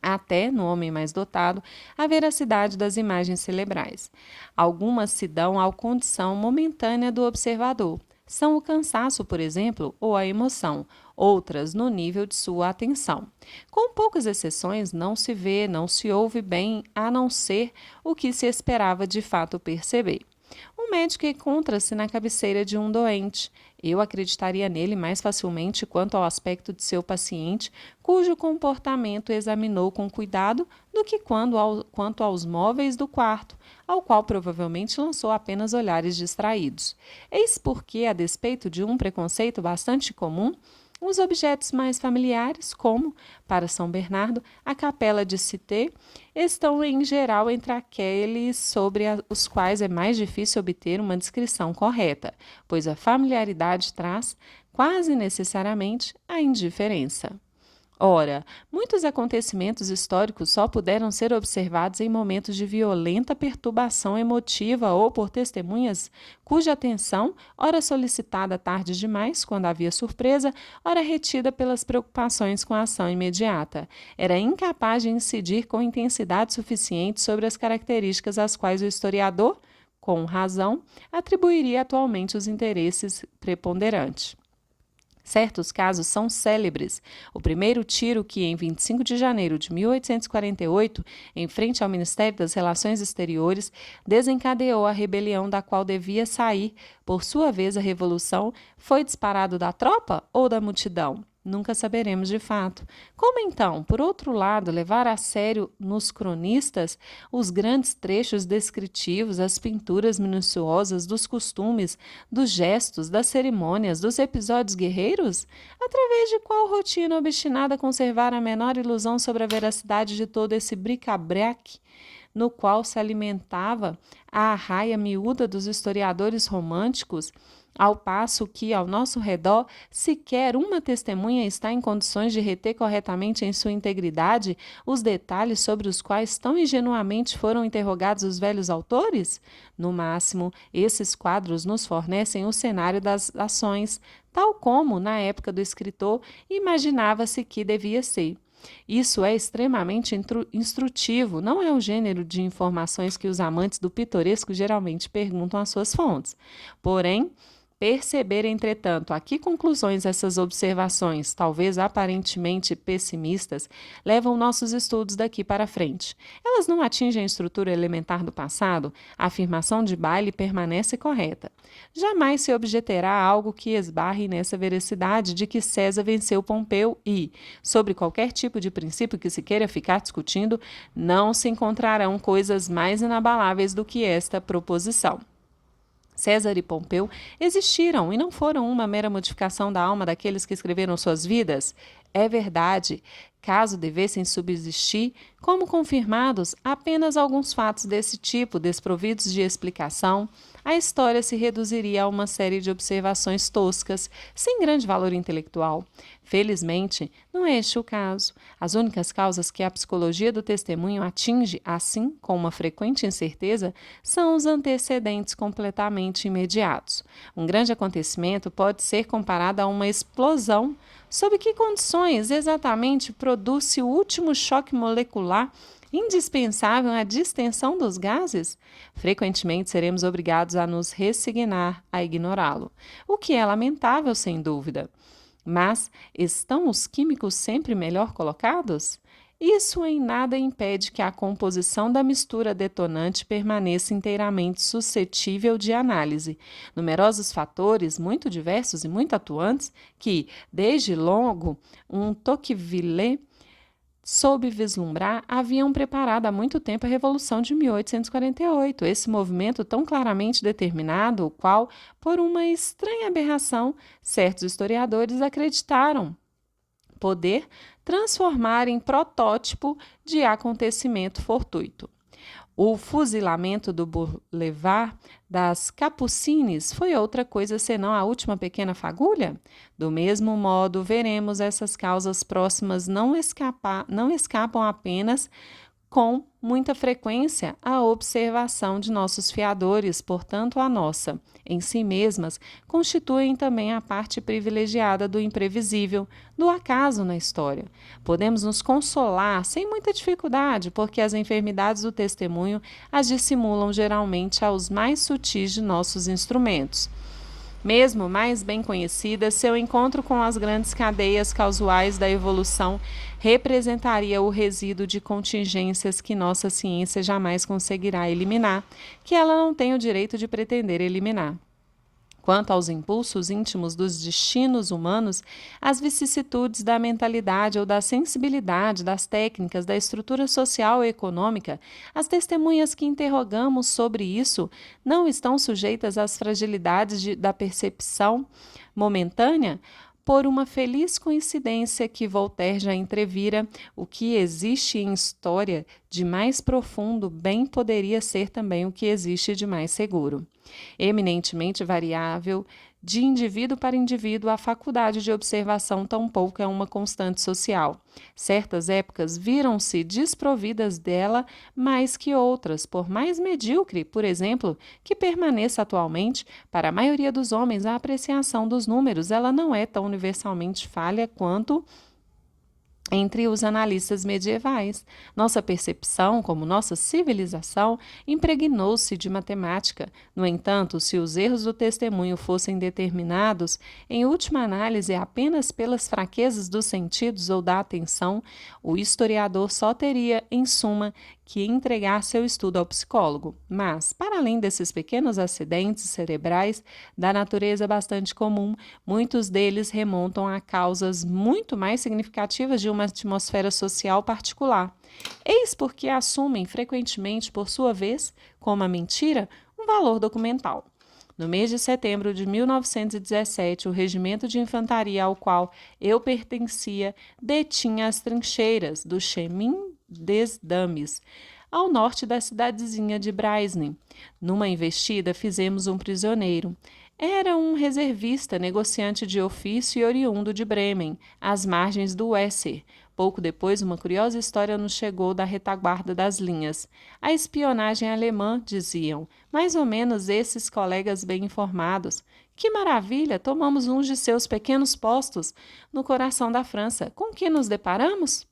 até, no homem mais dotado, a veracidade das imagens cerebrais. Algumas se dão à condição momentânea do observador. São o cansaço, por exemplo, ou a emoção, outras no nível de sua atenção. Com poucas exceções, não se vê, não se ouve bem, a não ser o que se esperava de fato perceber. Um médico encontra-se na cabeceira de um doente. Eu acreditaria nele mais facilmente quanto ao aspecto de seu paciente, cujo comportamento examinou com cuidado, do que quanto aos móveis do quarto, ao qual provavelmente lançou apenas olhares distraídos. Eis porque, a despeito de um preconceito bastante comum, os objetos mais familiares, como, para São Bernardo, a capela de Cité, estão em geral entre aqueles sobre os quais é mais difícil obter uma descrição correta, pois a familiaridade traz, quase necessariamente, a indiferença. Ora, muitos acontecimentos históricos só puderam ser observados em momentos de violenta perturbação emotiva ou por testemunhas cuja atenção, ora solicitada tarde demais, quando havia surpresa, ora retida pelas preocupações com a ação imediata, era incapaz de incidir com intensidade suficiente sobre as características às quais o historiador, com razão, atribuiria atualmente os interesses preponderantes. Certos casos são célebres. O primeiro tiro que, em 25 de janeiro de 1848, em frente ao Ministério das Relações Exteriores, desencadeou a rebelião da qual devia sair, por sua vez, a revolução, foi disparado da tropa ou da multidão? Nunca saberemos de fato. Como então, por outro lado, levar a sério nos cronistas os grandes trechos descritivos, as pinturas minuciosas dos costumes, dos gestos, das cerimônias, dos episódios guerreiros? Através de qual rotina obstinada a conservar a menor ilusão sobre a veracidade de todo esse bric-a-brac? no qual se alimentava a arraia miúda dos historiadores românticos, ao passo que, ao nosso redor, sequer uma testemunha está em condições de reter corretamente em sua integridade os detalhes sobre os quais tão ingenuamente foram interrogados os velhos autores? No máximo, esses quadros nos fornecem o cenário das ações, tal como, na época do escritor, imaginava-se que devia ser. Isso é extremamente instrutivo, não é o gênero de informações que os amantes do pitoresco geralmente perguntam às suas fontes. Porém, perceber, entretanto, a que conclusões essas observações, talvez aparentemente pessimistas, levam nossos estudos daqui para frente. Elas não atingem a estrutura elementar do passado, a afirmação de Bailey permanece correta. Jamais se objetará algo que esbarre nessa veracidade de que César venceu Pompeu e, sobre qualquer tipo de princípio que se queira ficar discutindo, não se encontrarão coisas mais inabaláveis do que esta proposição. César e Pompeu existiram e não foram uma mera modificação da alma daqueles que escreveram suas vidas? É verdade, caso devessem subsistir, como confirmados apenas alguns fatos desse tipo, desprovidos de explicação, a história se reduziria a uma série de observações toscas, sem grande valor intelectual. Felizmente, não é este o caso. As únicas causas que a psicologia do testemunho atinge, assim, com uma frequente incerteza, são os antecedentes completamente imediatos. Um grande acontecimento pode ser comparado a uma explosão. Sob que condições exatamente produz-se o último choque molecular indispensável à distensão dos gases? Frequentemente seremos obrigados a nos resignar a ignorá-lo, o que é lamentável, sem dúvida. Mas estão os químicos sempre melhor colocados? Isso em nada impede que a composição da mistura detonante permaneça inteiramente suscetível de análise. Numerosos fatores, muito diversos e muito atuantes, que, desde logo, um Tocqueville soube vislumbrar, haviam preparado há muito tempo a Revolução de 1848, esse movimento tão claramente determinado, o qual, por uma estranha aberração, certos historiadores acreditaram poder transformar em protótipo de acontecimento fortuito. O fuzilamento do Boulevard das Capucines foi outra coisa senão a última pequena fagulha? Do mesmo modo, veremos essas causas próximas não escapam apenas com muita frequência a observação de nossos fiadores, portanto, a nossa, em si mesmas, constituem também a parte privilegiada do imprevisível, do acaso na história. Podemos nos consolar sem muita dificuldade, porque as enfermidades do testemunho as dissimulam geralmente aos mais sutis de nossos instrumentos. Mesmo mais bem conhecida, seu encontro com as grandes cadeias causais da evolução representaria o resíduo de contingências que nossa ciência jamais conseguirá eliminar, que ela não tem o direito de pretender eliminar. Quanto aos impulsos íntimos dos destinos humanos, as vicissitudes da mentalidade ou da sensibilidade, das técnicas, da estrutura social e econômica, as testemunhas que interrogamos sobre isso não estão sujeitas às fragilidades da percepção momentânea? Por uma feliz coincidência que Voltaire já entrevira, o que existe em história de mais profundo bem poderia ser também o que existe de mais seguro. Eminentemente variável, de indivíduo para indivíduo, a faculdade de observação tampouco é uma constante social. Certas épocas viram-se desprovidas dela mais que outras, por mais medíocre, por exemplo, que permaneça atualmente. Para a maioria dos homens, a apreciação dos números ela não é tão universalmente falha quanto entre os analistas medievais. Nossa percepção, como nossa civilização, impregnou-se de matemática. No entanto, se os erros do testemunho fossem determinados, em última análise, apenas pelas fraquezas dos sentidos ou da atenção, o historiador só teria, em suma, que entregar seu estudo ao psicólogo. Mas, para além desses pequenos acidentes cerebrais da natureza bastante comum, muitos deles remontam a causas muito mais significativas de uma atmosfera social particular. Eis porque assumem frequentemente, por sua vez, como a mentira, um valor documental. No mês de setembro de 1917, o regimento de infantaria ao qual eu pertencia detinha as trincheiras do Chemin des Dames, ao norte da cidadezinha de Braisne. Numa investida, fizemos um prisioneiro. Era um reservista, negociante de ofício e oriundo de Bremen, às margens do Weser. Pouco depois, uma curiosa história nos chegou da retaguarda das linhas. A espionagem alemã, diziam, mais ou menos esses colegas bem informados. Que maravilha! Tomamos um de seus pequenos postos no coração da França. Com que nos deparamos?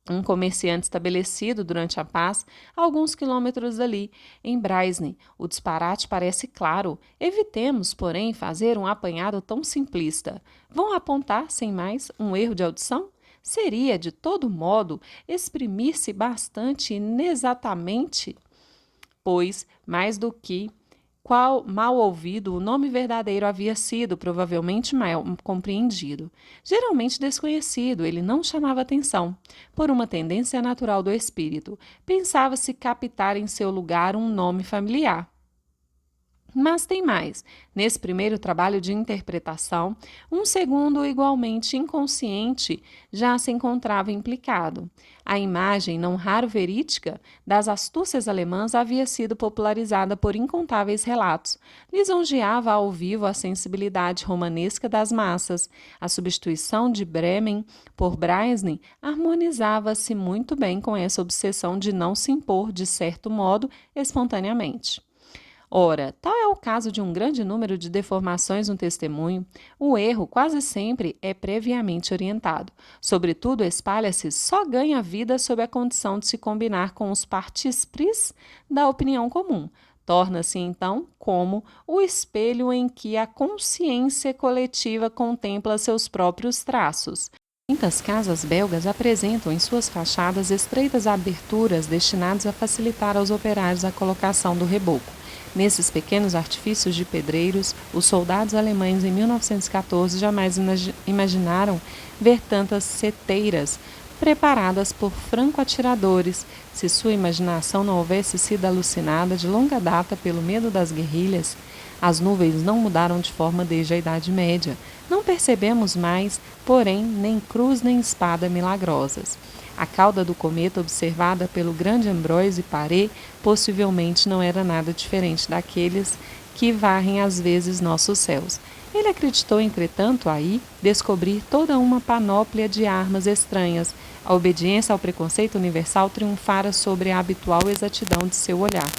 Um comerciante estabelecido durante a paz, a alguns quilômetros dali, em Braisne. O disparate parece claro. Evitemos, porém, fazer um apanhado tão simplista. Vão apontar, sem mais, um erro de audição? Seria, de todo modo, exprimir-se bastante inexatamente, pois, mais do que qual mal ouvido, o nome verdadeiro havia sido provavelmente mal compreendido. Geralmente desconhecido, ele não chamava atenção. Por uma tendência natural do espírito, pensava-se captar em seu lugar um nome familiar. Mas tem mais. Nesse primeiro trabalho de interpretação, um segundo igualmente inconsciente já se encontrava implicado. A imagem, não raro verídica, das astúcias alemãs havia sido popularizada por incontáveis relatos. Lisonjeava ao vivo a sensibilidade romanesca das massas. A substituição de Bremen por Braisne harmonizava-se muito bem com essa obsessão de não se impor, de certo modo, espontaneamente. Ora, tal é o caso de um grande número de deformações no testemunho, o erro quase sempre é previamente orientado. Sobretudo, espalha-se, só ganha vida sob a condição de se combinar com os partis pris da opinião comum. Torna-se, então, como o espelho em que a consciência coletiva contempla seus próprios traços. Muitas casas belgas apresentam em suas fachadas estreitas aberturas destinadas a facilitar aos operários a colocação do reboco. Nesses pequenos artifícios de pedreiros, os soldados alemães em 1914 jamais imaginaram ver tantas seteiras preparadas por franco-atiradores. Se sua imaginação não houvesse sido alucinada de longa data pelo medo das guerrilhas, as nuvens não mudaram de forma desde a Idade Média. Não percebemos mais, porém, nem cruz nem espada milagrosas. A cauda do cometa observada pelo grande Ambroise Paré possivelmente não era nada diferente daqueles que varrem às vezes nossos céus. Ele acreditou, entretanto, aí descobrir toda uma panóplia de armas estranhas. A obediência ao preconceito universal triunfara sobre a habitual exatidão de seu olhar.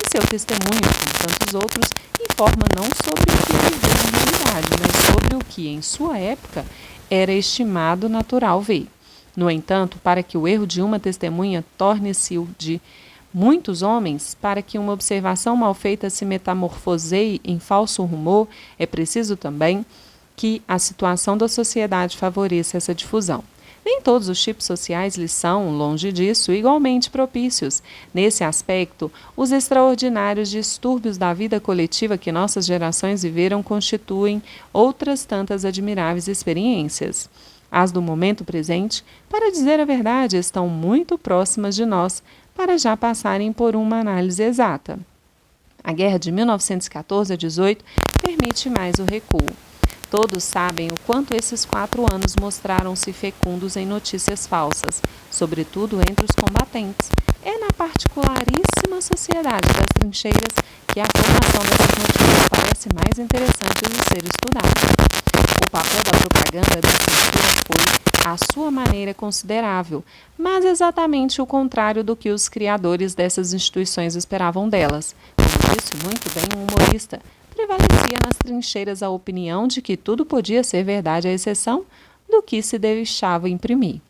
E seu testemunho, como tantos outros, informa não sobre o que viveu na realidade, mas sobre o que, em sua época, era estimado natural ver. No entanto, para que o erro de uma testemunha torne-se o de muitos homens, para que uma observação mal feita se metamorfoseie em falso rumor, é preciso também que a situação da sociedade favoreça essa difusão. Nem todos os tipos sociais lhes são, longe disso, igualmente propícios. Nesse aspecto, os extraordinários distúrbios da vida coletiva que nossas gerações viveram constituem outras tantas admiráveis experiências. As do momento presente, para dizer a verdade, estão muito próximas de nós, para já passarem por uma análise exata. A guerra de 1914 a 18 permite mais o recuo. Todos sabem o quanto esses 4 anos mostraram-se fecundos em notícias falsas, sobretudo entre os combatentes. É na particularíssima sociedade das trincheiras que a formação dessas notícias parece mais interessante de ser estudada. O papel da propaganda da trincheira foi, à sua maneira, considerável, mas exatamente o contrário do que os criadores dessas instituições esperavam delas. Como disse muito bem um humorista, prevalecia nas trincheiras a opinião de que tudo podia ser verdade à exceção do que se deixava imprimir.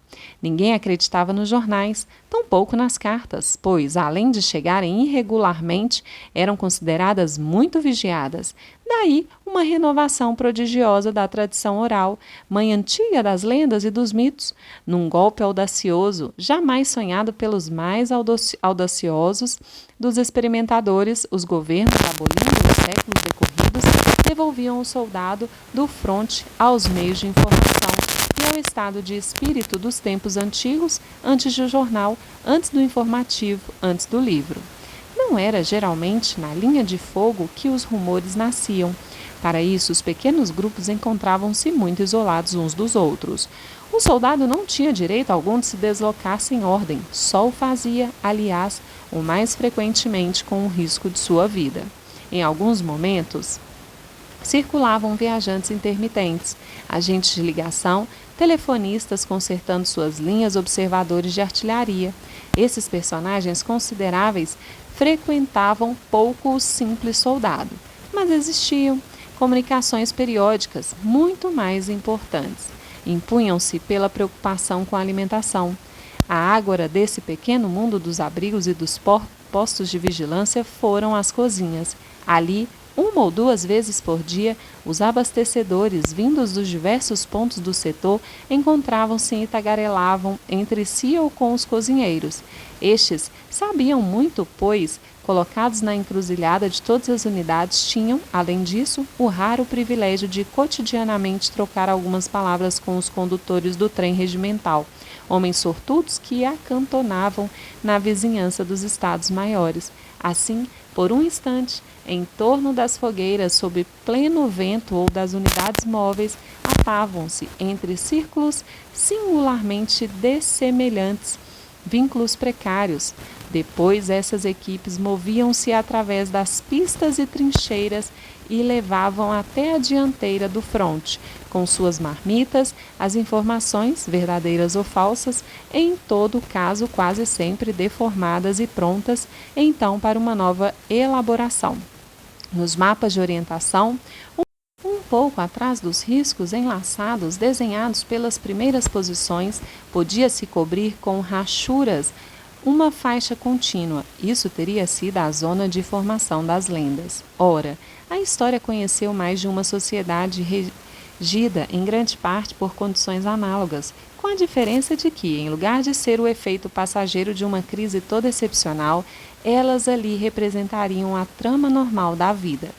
Ninguém acreditava nos jornais, tampouco nas cartas, pois, além de chegarem irregularmente, eram consideradas muito vigiadas. Daí, uma renovação prodigiosa da tradição oral, mãe antiga das lendas e dos mitos, num golpe audacioso, jamais sonhado pelos mais audaciosos dos experimentadores, os governos, abolindo os séculos decorridos, devolviam o soldado do fronte aos meios de informação e ao estado de espírito dos tempos antigos, antes do jornal, antes do informativo, antes do livro. Não era geralmente na linha de fogo que os rumores nasciam. Para isso, os pequenos grupos encontravam-se muito isolados uns dos outros. O soldado não tinha direito algum de se deslocar sem ordem, só o fazia, aliás, o mais frequentemente com o risco de sua vida. Em alguns momentos, circulavam viajantes intermitentes, agentes de ligação, telefonistas consertando suas linhas, observadores de artilharia. Esses personagens consideráveis frequentavam pouco o simples soldado, mas existiam comunicações periódicas muito mais importantes. Impunham-se pela preocupação com a alimentação. A ágora desse pequeno mundo dos abrigos e dos postos de vigilância foram as cozinhas. Ali, uma ou duas vezes por dia, os abastecedores, vindos dos diversos pontos do setor, encontravam-se e tagarelavam entre si ou com os cozinheiros. Estes sabiam muito, pois, colocados na encruzilhada de todas as unidades, tinham, além disso, o raro privilégio de cotidianamente trocar algumas palavras com os condutores do trem regimental, homens sortudos que acantonavam na vizinhança dos estados maiores. Assim, por um instante, em torno das fogueiras, sob pleno vento ou das unidades móveis, atavam-se, entre círculos singularmente dessemelhantes, vínculos precários. Depois, essas equipes moviam-se através das pistas e trincheiras e levavam até a dianteira do fronte, com suas marmitas, as informações, verdadeiras ou falsas, em todo caso quase sempre deformadas e prontas, então para uma nova elaboração. Nos mapas de orientação, um pouco atrás dos riscos enlaçados desenhados pelas primeiras posições, podia-se cobrir com rachuras uma faixa contínua. Isso teria sido a zona de formação das lendas. Ora, a história conheceu mais de uma sociedade regida em grande parte por condições análogas, com a diferença de que, em lugar de ser o efeito passageiro de uma crise toda excepcional, elas ali representariam a trama normal da vida.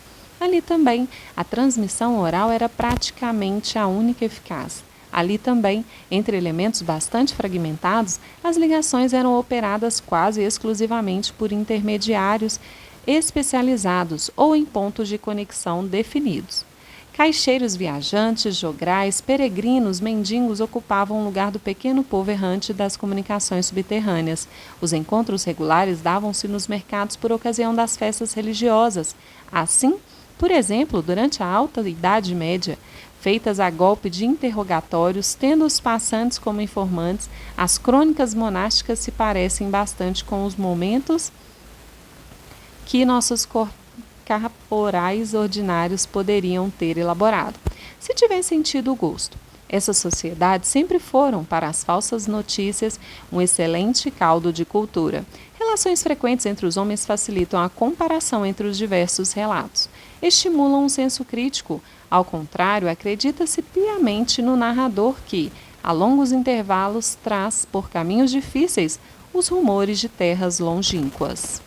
Ali também, a transmissão oral era praticamente a única eficaz. Ali também, entre elementos bastante fragmentados, as ligações eram operadas quase exclusivamente por intermediários especializados ou em pontos de conexão definidos. Caixeiros viajantes, jograis, peregrinos, mendigos ocupavam o lugar do pequeno povo errante das comunicações subterrâneas. Os encontros regulares davam-se nos mercados por ocasião das festas religiosas. Assim, por exemplo, durante a Alta Idade Média, feitas a golpe de interrogatórios, tendo os passantes como informantes, as crônicas monásticas se parecem bastante com os momentos que nossos corporais ordinários poderiam ter elaborado, se tivessem tido o gosto. Essas sociedades sempre foram, para as falsas notícias, um excelente caldo de cultura. Relações frequentes entre os homens facilitam a comparação entre os diversos relatos. Estimulam um senso crítico. Ao contrário, acredita-se piamente no narrador que, a longos intervalos, traz, por caminhos difíceis, os rumores de terras longínquas.